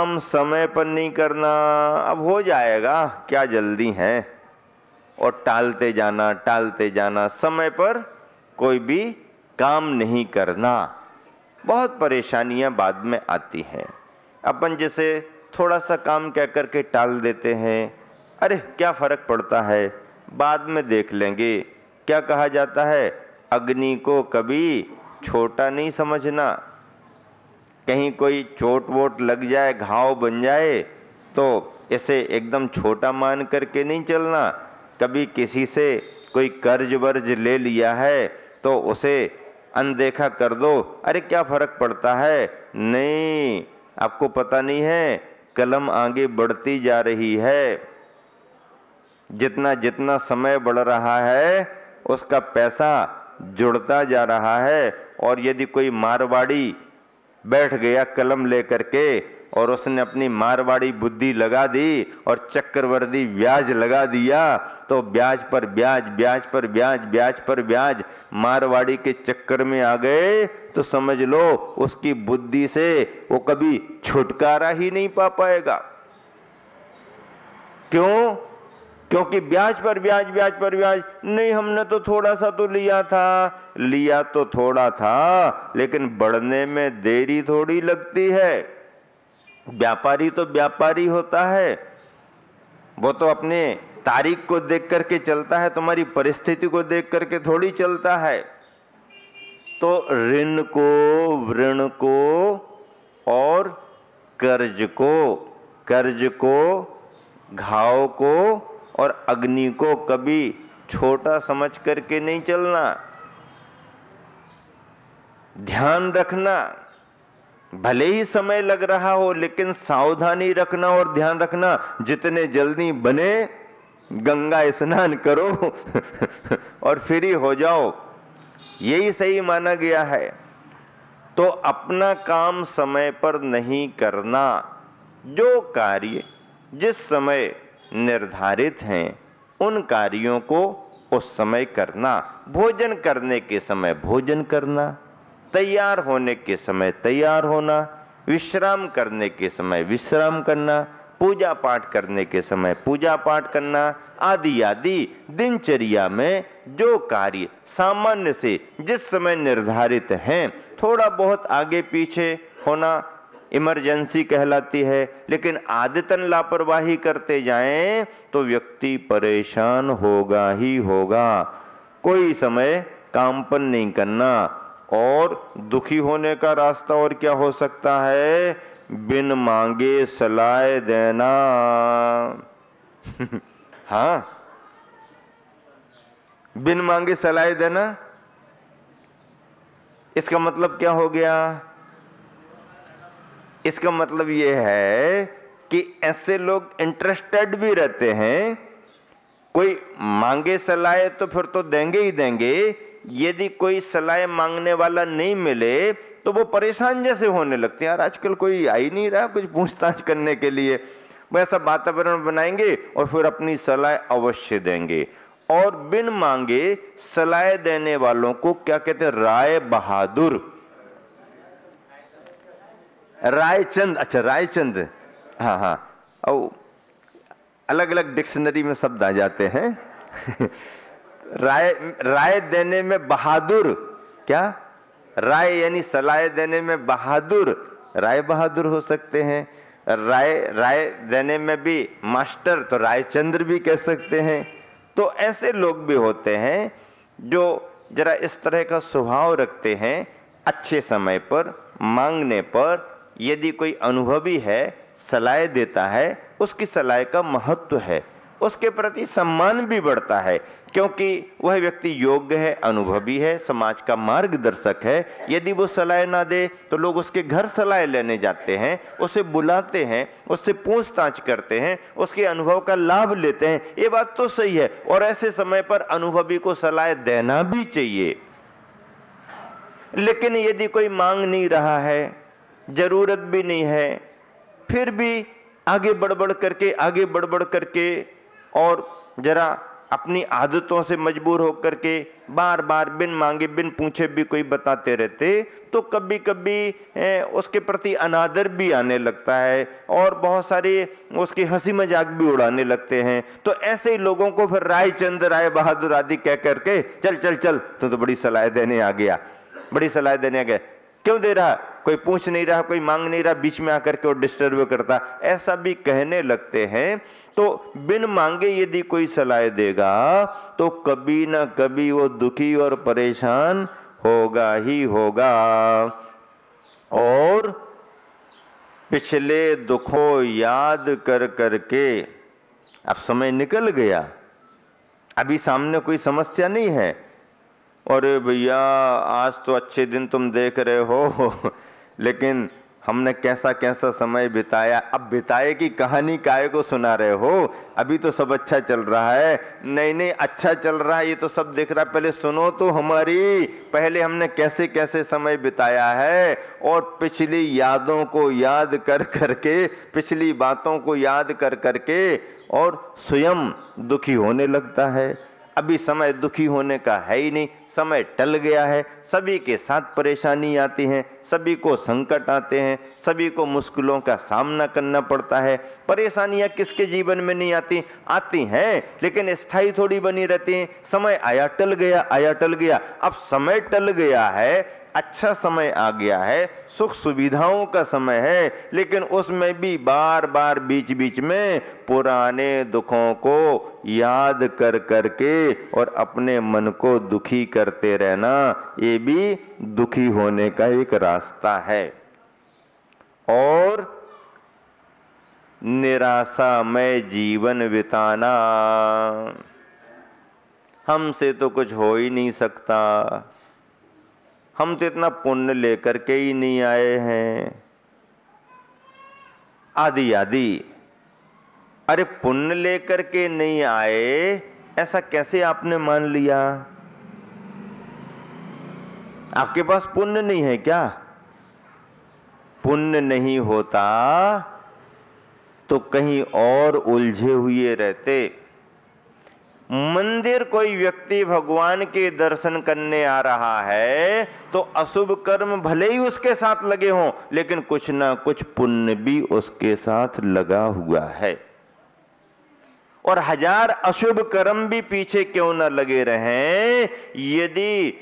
काम समय पर नहीं करना, अब हो जाएगा, क्या जल्दी है, और टालते जाना, समय पर कोई भी काम नहीं करना, बहुत परेशानियां बाद में आती हैं। अपन जैसे थोड़ा सा काम कह करके टाल देते हैं, अरे क्या फर्क पड़ता है, बाद में देख लेंगे। क्या कहा जाता है, अग्नि को कभी छोटा नहीं समझना। कहीं कोई चोट वोट लग जाए, घाव बन जाए, तो इसे एकदम छोटा मान करके नहीं चलना। कभी किसी से कोई कर्ज वर्ज ले लिया है तो उसे अनदेखा कर दो, अरे क्या फर्क पड़ता है। नहीं, आपको पता नहीं है, कलम आगे बढ़ती जा रही है। जितना जितना समय बढ़ रहा है उसका पैसा जुड़ता जा रहा है। और यदि कोई मारवाड़ी बैठ गया कलम लेकर के और उसने अपनी मारवाड़ी बुद्धि लगा दी और चक्रवर्ती ब्याज लगा दिया, तो ब्याज पर ब्याज, ब्याज पर ब्याज, ब्याज पर ब्याज मारवाड़ी के चक्कर में आ गए, तो समझ लो उसकी बुद्धि से वो कभी छुटकारा ही नहीं पा पाएगा। क्यों? क्योंकि ब्याज पर ब्याज, ब्याज पर ब्याज। नहीं, हमने तो थोड़ा सा तो लिया तो थोड़ा था, लेकिन बढ़ने में देरी थोड़ी लगती है। व्यापारी तो व्यापारी होता है, वो तो अपने तारीख को देख करके चलता है, तुम्हारी परिस्थिति को देख करके थोड़ी चलता है। तो ऋण को, ऋण को और कर्ज को, घाव को और अग्नि को कभी छोटा समझ करके नहीं चलना। ध्यान रखना, भले ही समय लग रहा हो लेकिन सावधानी रखना और ध्यान रखना। जितने जल्दी बने गंगा स्नान करो और फ्री हो जाओ, यही सही माना गया है। तो अपना काम समय पर नहीं करना, जो कार्य जिस समय निर्धारित हैं उन कार्यों को उस समय करना। भोजन करने के समय भोजन करना, तैयार होने के समय तैयार होना, विश्राम करने के समय विश्राम करना, पूजा पाठ करने के समय पूजा पाठ करना, आदि आदि दिनचर्या में जो कार्य सामान्य से जिस समय निर्धारित हैं, थोड़ा बहुत आगे पीछे होना इमरजेंसी कहलाती है। लेकिन आदतन लापरवाही करते जाएं तो व्यक्ति परेशान होगा ही होगा। कोई समय काम पर नहीं करना, और दुखी होने का रास्ता और क्या हो सकता है, बिन मांगे सलाह देना। हाँ, बिन मांगे सलाह देना, इसका मतलब क्या हो गया? इसका मतलब यह है कि ऐसे लोग इंटरेस्टेड भी रहते हैं। कोई मांगे सलाह तो फिर तो देंगे ही देंगे, यदि कोई सलाह मांगने वाला नहीं मिले तो वो परेशान जैसे होने लगते हैं। यार आजकल कोई आ ही नहीं रहा कुछ पूछताछ करने के लिए। वो ऐसा वातावरण बनाएंगे और फिर अपनी सलाह अवश्य देंगे। और बिन मांगे सलाह देने वालों को क्या कहते हैं? राय बहादुर, रायचंद। अच्छा, रायचंद, हाँ हाँ, और अलग अलग डिक्शनरी में शब्द आ जाते हैं। राय देने में बहादुर, क्या राय यानी सलाह देने में बहादुर, राय बहादुर हो सकते हैं। राय देने में भी मास्टर, तो रायचंद्र भी कह सकते हैं। तो ऐसे लोग भी होते हैं जो जरा इस तरह का स्वभाव रखते हैं। अच्छे समय पर मांगने पर यदि कोई अनुभवी है, सलाह देता है, उसकी सलाह का महत्व है, उसके प्रति सम्मान भी बढ़ता है, क्योंकि वह व्यक्ति योग्य है, अनुभवी है, समाज का मार्गदर्शक है। यदि वो सलाह ना दे तो लोग उसके घर सलाह लेने जाते हैं, उसे बुलाते हैं, उससे पूछताछ करते हैं, उसके अनुभव का लाभ लेते हैं। ये बात तो सही है, और ऐसे समय पर अनुभवी को सलाह देना भी चाहिए। लेकिन यदि कोई मांग नहीं रहा है, जरूरत भी नहीं है, फिर भी आगे बढ़ बढ़ करके और जरा अपनी आदतों से मजबूर होकर के बार बार बिन मांगे बिन पूछे भी कोई बताते रहते तो कभी कभी उसके प्रति अनादर भी आने लगता है और बहुत सारे उसकी हंसी मजाक भी उड़ाने लगते हैं। तो ऐसे ही लोगों को फिर रायचंद राय बहादुर आदि कह करके चल चल चल तू तो बड़ी सलाह देने आ गया, बड़ी सलाह देने आ गया। क्यों दे रहा, कोई पूछ नहीं रहा, कोई मांग नहीं रहा, बीच में आकर के वो डिस्टर्ब करता, ऐसा भी कहने लगते हैं। तो बिन मांगे यदि कोई सलाह देगा तो कभी ना कभी वो दुखी और परेशान होगा ही होगा। और पिछले दुखों याद कर करके अब समय निकल गया, अभी सामने कोई समस्या नहीं है, और भैया आज तो अच्छे दिन तुम देख रहे हो लेकिन हमने कैसा कैसा समय बिताया, अब बिताए की कहानी काहे को सुना रहे हो, अभी तो सब अच्छा चल रहा है। नहीं नहीं, अच्छा चल रहा है ये तो सब देख रहा है, पहले सुनो तो हमारी, पहले हमने कैसे कैसे समय बिताया है। और पिछली यादों को याद कर करके, पिछली बातों को याद कर करके और स्वयं दुखी होने लगता है। अभी समय दुखी होने का है ही नहीं, समय टल गया है, सभी के साथ परेशानी आती है, सभी को संकट आते हैं, सभी को मुश्किलों का सामना करना पड़ता है। परेशानियां किसके जीवन में नहीं आती, आती हैं लेकिन स्थायी थोड़ी बनी रहती हैं। समय आया टल गया, आया टल गया। अब समय टल गया है, अच्छा समय आ गया है, सुख सुविधाओं का समय है, लेकिन उसमें भी बार बार बीच बीच में पुराने दुखों को याद कर करके और अपने मन को दुखी करते रहना, ये भी दुखी होने का एक रास्ता है। और निराशामय जीवन बिताना, हमसे तो कुछ हो ही नहीं सकता, हम तो इतना पुण्य लेकर के ही नहीं आए हैं, आदि आदि। अरे पुण्य लेकर के नहीं आए, ऐसा कैसे आपने मान लिया? आपके पास पुण्य नहीं है क्या? पुण्य नहीं होता तो कहीं और उलझे हुए रहते। मंदिर कोई व्यक्ति भगवान के दर्शन करने आ रहा है तो अशुभ कर्म भले ही उसके साथ लगे हों, लेकिन कुछ ना कुछ पुण्य भी उसके साथ लगा हुआ है। और हजार अशुभ कर्म भी पीछे क्यों ना लगे रहें, यदि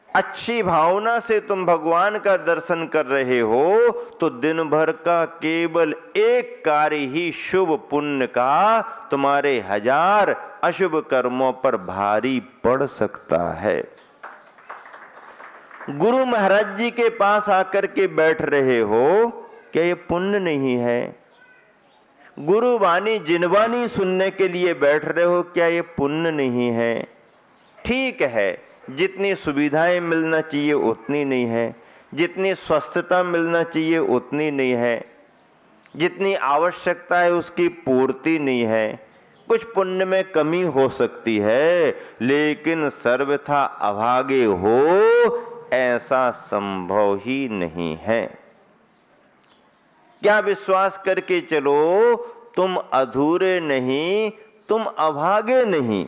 अच्छी भावना से तुम भगवान का दर्शन कर रहे हो तो दिन भर का केवल एक कार्य ही शुभ पुण्य का तुम्हारे हजार अशुभ कर्मों पर भारी पड़ सकता है। गुरु महाराज जी के पास आकर के बैठ रहे हो, क्या ये पुण्य नहीं है? गुरु वाणी जिनवाणी सुनने के लिए बैठ रहे हो, क्या ये पुण्य नहीं है? ठीक है, जितनी सुविधाएं मिलना चाहिए उतनी नहीं है, जितनी स्वस्थता मिलना चाहिए उतनी नहीं है, जितनी आवश्यकता है उसकी पूर्ति नहीं है, कुछ पुण्य में कमी हो सकती है, लेकिन सर्वथा अभागे हो ऐसा संभव ही नहीं है। क्या विश्वास करके चलो, तुम अधूरे नहीं, तुम अभागे नहीं,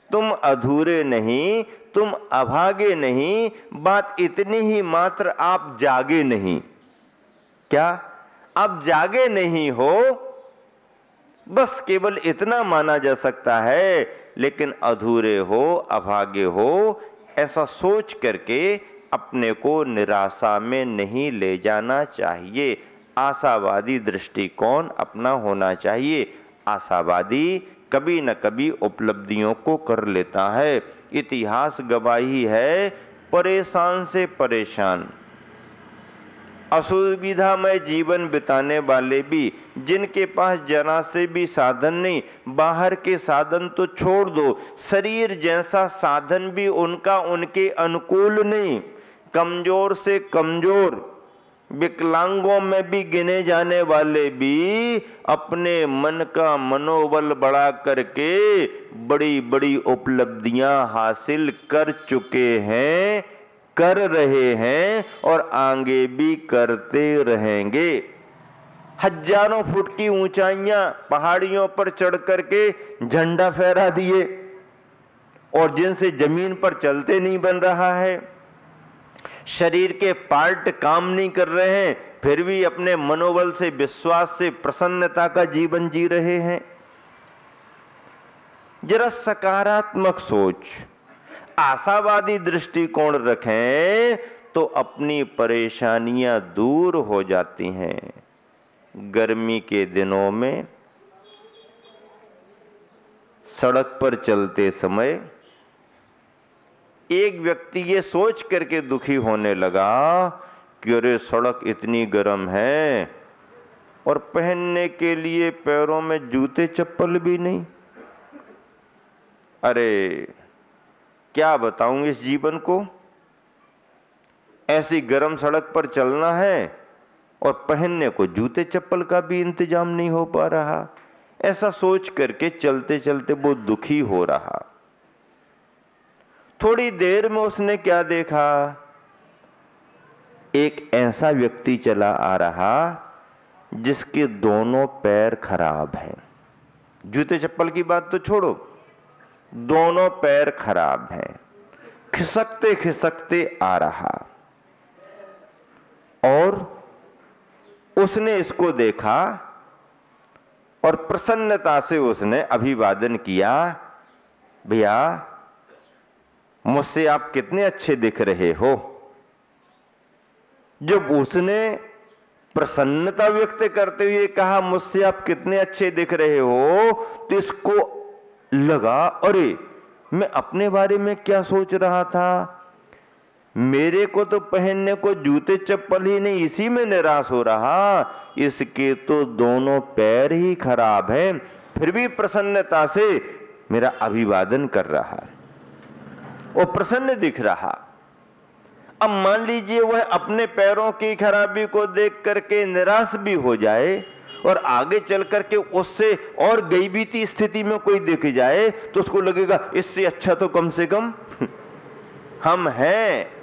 तुम अधूरे नहीं, तुम अभागे नहीं, बात इतनी ही मात्र आप जागे नहीं। क्या आप जागे नहीं हो, बस केवल इतना माना जा सकता है, लेकिन अधूरे हो, अभागे हो, ऐसा सोच करके अपने को निराशा में नहीं ले जाना चाहिए। आशावादी दृष्टिकोण अपना होना चाहिए। आशावादी कभी न कभी उपलब्धियों को कर लेता है। इतिहास गवाही है, परेशान से परेशान, असुविधामय जीवन बिताने वाले भी, जिनके पास जरा से भी साधन नहीं, बाहर के साधन तो छोड़ दो, शरीर जैसा साधन भी उनका उनके अनुकूल नहीं, कमजोर से कमजोर, विकलांगों में भी गिने जाने वाले भी अपने मन का मनोबल बढ़ा करके बड़ी बड़ी उपलब्धियां हासिल कर चुके हैं, कर रहे हैं और आगे भी करते रहेंगे। हजारों फुट की ऊंचाइयां पहाड़ियों पर चढ़ करके झंडा फहरा दिए और जिनसे जमीन पर चलते नहीं बन रहा है, शरीर के पार्ट काम नहीं कर रहे हैं, फिर भी अपने मनोबल से, विश्वास से, प्रसन्नता का जीवन जी रहे हैं। जरा सकारात्मक सोच, आशावादी दृष्टिकोण रखें तो अपनी परेशानियां दूर हो जाती हैं। गर्मी के दिनों में सड़क पर चलते समय एक व्यक्ति ये सोच करके दुखी होने लगा कि अरे सड़क इतनी गर्म है और पहनने के लिए पैरों में जूते चप्पल भी नहीं। अरे क्या बताऊं इस जीवन को, ऐसी गर्म सड़क पर चलना है और पहनने को जूते चप्पल का भी इंतजाम नहीं हो पा रहा। ऐसा सोच करके चलते चलते वो दुखी हो रहा। थोड़ी देर में उसने क्या देखा, एक ऐसा व्यक्ति चला आ रहा जिसके दोनों पैर खराब हैं। जूते चप्पल की बात तो छोड़ो, दोनों पैर खराब हैं, खिसकते खिसकते आ रहा। और उसने इसको देखा और प्रसन्नता से उसने अभिवादन किया, भैया मुझसे आप कितने अच्छे दिख रहे हो। जब उसने प्रसन्नता व्यक्त करते हुए कहा मुझसे आप कितने अच्छे दिख रहे हो, तो इसको लगा अरे मैं अपने बारे में क्या सोच रहा था, मेरे को तो पहनने को जूते चप्पल ही नहीं, इसी में निराश हो रहा, इसके तो दोनों पैर ही खराब हैं, फिर भी प्रसन्नता से मेरा अभिवादन कर रहा है और प्रसन्न दिख रहा। अब मान लीजिए वह अपने पैरों की खराबी को देख करके निराश भी हो जाए और आगे चल करके उससे और गईबीती स्थिति में कोई दिख जाए तो उसको लगेगा इससे अच्छा तो कम से कम हम हैं।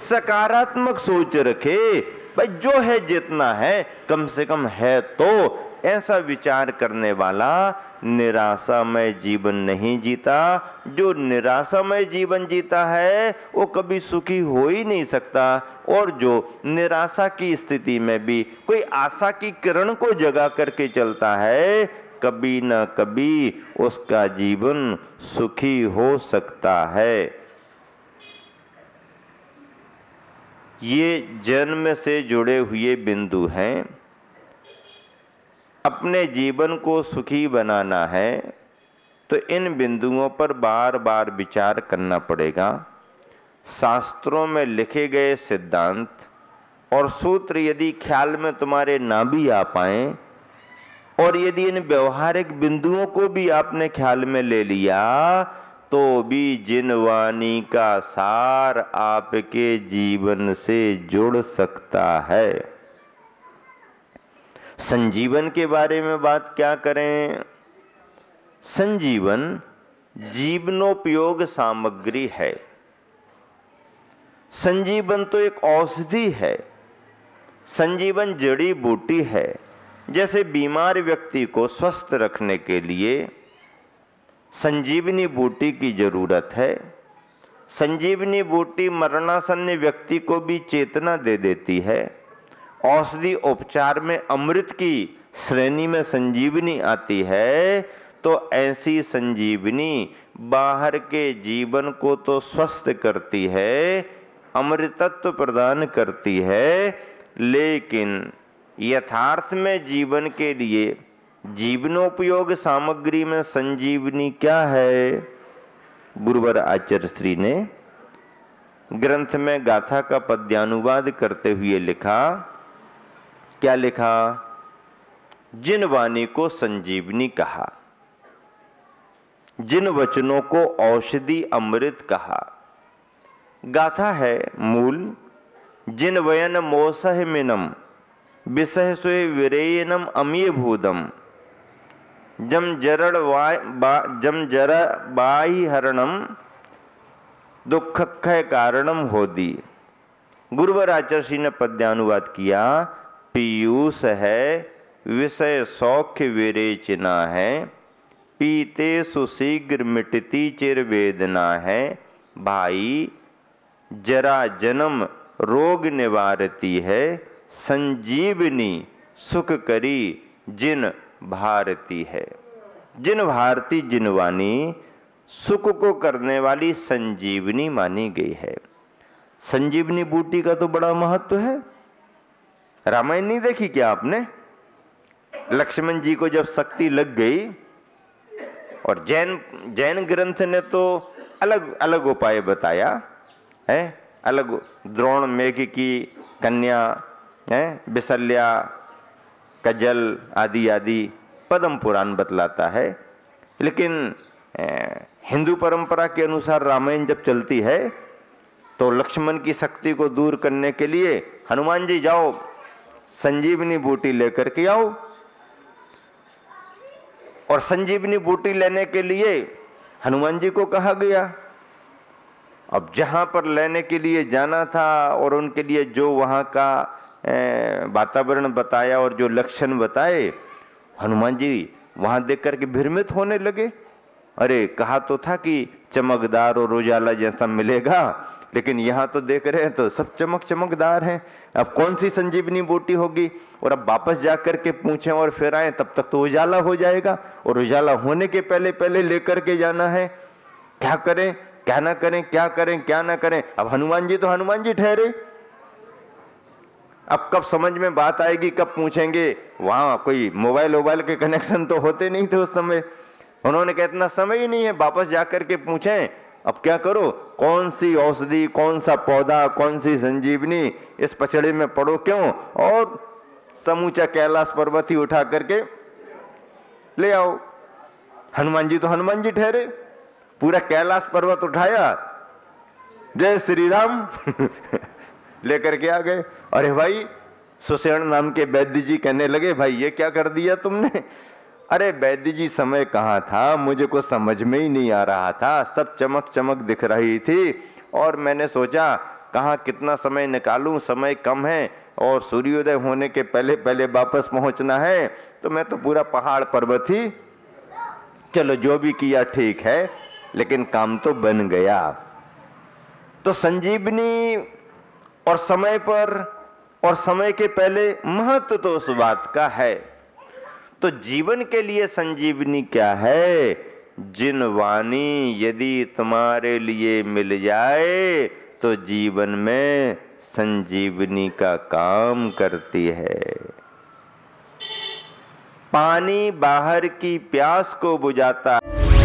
सकारात्मक सोच रखे, भाई जो है जितना है कम से कम है, तो ऐसा विचार करने वाला निराशामय जीवन नहीं जीता। जो निराशामय जीवन जीता है वो कभी सुखी हो ही नहीं सकता, और जो निराशा की स्थिति में भी कोई आशा की किरण को जगा करके चलता है, कभी न कभी उसका जीवन सुखी हो सकता है। ये जन्म से जुड़े हुए बिंदु हैं। अपने जीवन को सुखी बनाना है तो इन बिंदुओं पर बार बार विचार करना पड़ेगा। शास्त्रों में लिखे गए सिद्धांत और सूत्र यदि ख्याल में तुम्हारे ना भी आ पाए, और यदि इन व्यवहारिक बिंदुओं को भी आपने ख्याल में ले लिया, तो भी जिन वाणी का सार आपके जीवन से जुड़ सकता है। संजीवन के बारे में बात क्या करें। संजीवन जीवनोपयोग सामग्री है। संजीवन तो एक औषधि है, संजीवन जड़ी बूटी है। जैसे बीमार व्यक्ति को स्वस्थ रखने के लिए संजीवनी बूटी की जरूरत है। संजीवनी बूटी मरणासन्न व्यक्ति को भी चेतना दे देती है। औषधि उपचार में अमृत की श्रेणी में संजीवनी आती है। तो ऐसी संजीवनी बाहर के जीवन को तो स्वस्थ करती है, अमृतत्व प्रदान करती है, लेकिन यथार्थ में जीवन के लिए जीवनोपयोग सामग्री में संजीवनी क्या है। गुरुवर आचार्य श्री ने ग्रंथ में गाथा का पद्यानुवाद करते हुए लिखा, क्या लिखा, जिन वाणी को संजीवनी कहा, जिन वचनों को औषधि अमृत कहा। गाथा है मूल, जिन वयन मोसह मिनम विसह सोए विरेयनम अमीय भूदम जम जरा बाई हरणम दुख कारणम होदी। गुरुवर आचार्य ने पद्यानुवाद किया, पीयूष है विषय सौख्य विरेचना है, पीते सुशीघ्र मिटती चिर वेदना है। भाई जरा जन्म रोग निवारती है, संजीवनी सुख करी जिन भारती है। जिन भारती जिनवानी सुख को करने वाली संजीवनी मानी गई है। संजीवनी बूटी का तो बड़ा महत्व है। रामायण नहीं देखी क्या आपने? लक्ष्मण जी को जब शक्ति लग गई, और जैन ग्रंथ ने तो अलग अलग उपाय बताया है। अलग द्रोण मेघ की कन्या है, विशल्या का जल आदि आदि पद्म पुराण बतलाता है। लेकिन हिंदू परंपरा के अनुसार रामायण जब चलती है तो लक्ष्मण की शक्ति को दूर करने के लिए हनुमान जी जाओ संजीवनी बूटी लेकर के आओ। और संजीवनी बूटी लेने के लिए हनुमान जी को कहा गया। अब जहां पर लेने के लिए जाना था और उनके लिए जो वहां का वातावरण बताया और जो लक्षण बताए, हनुमान जी वहां देख करके भ्रमित होने लगे। अरे कहा तो था कि चमकदार और उजाला जैसा मिलेगा, लेकिन यहाँ तो देख रहे हैं तो सब चमकदार हैं। अब कौन सी संजीवनी बूटी होगी? और अब वापस जा करके पूछें और फिर आए तब तक तो उजाला हो जाएगा, और उजाला होने के पहले पहले लेकर के जाना है। क्या करें क्या ना करें, क्या करें क्या ना करें। अब हनुमान जी तो हनुमान जी ठहरे। अब कब समझ में बात आएगी, कब पूछेंगे? वहां कोई मोबाइल के कनेक्शन तो होते नहीं थे उस समय। उन्होंने कहा इतना समय ही नहीं है, वापस जाकर के पूछें। अब क्या करो, कौन सी औषधि, कौन सा पौधा, कौन सी संजीवनी इस पचड़े में पड़ो क्यों, और समूचा कैलाश पर्वत ही उठा करके ले आओ। हनुमान जी तो हनुमान जी ठहरे, पूरा कैलाश पर्वत उठाया, जय श्री राम लेकर के आ गए। अरे भाई, सुसेन नाम के वैद्य जी कहने लगे, भाई ये क्या कर दिया तुमने? अरे वैद्य जी समय कहाँ था, मुझे कुछ समझ में ही नहीं आ रहा था, सब चमक दिख रही थी, और मैंने सोचा कहाँ कितना समय निकालूं, समय कम है और सूर्योदय होने के पहले पहले वापस पहुंचना है, तो मैं तो पूरा पहाड़ पर्वत ही, चलो जो भी किया ठीक है, लेकिन काम तो बन गया। तो संजीवनी और समय पर और समय के पहले महत्व तो उस बात का है। तो जीवन के लिए संजीवनी क्या है? जिन वाणी यदि तुम्हारे लिए मिल जाए तो जीवन में संजीवनी का काम करती है। पानी बाहर की प्यास को बुझाता है।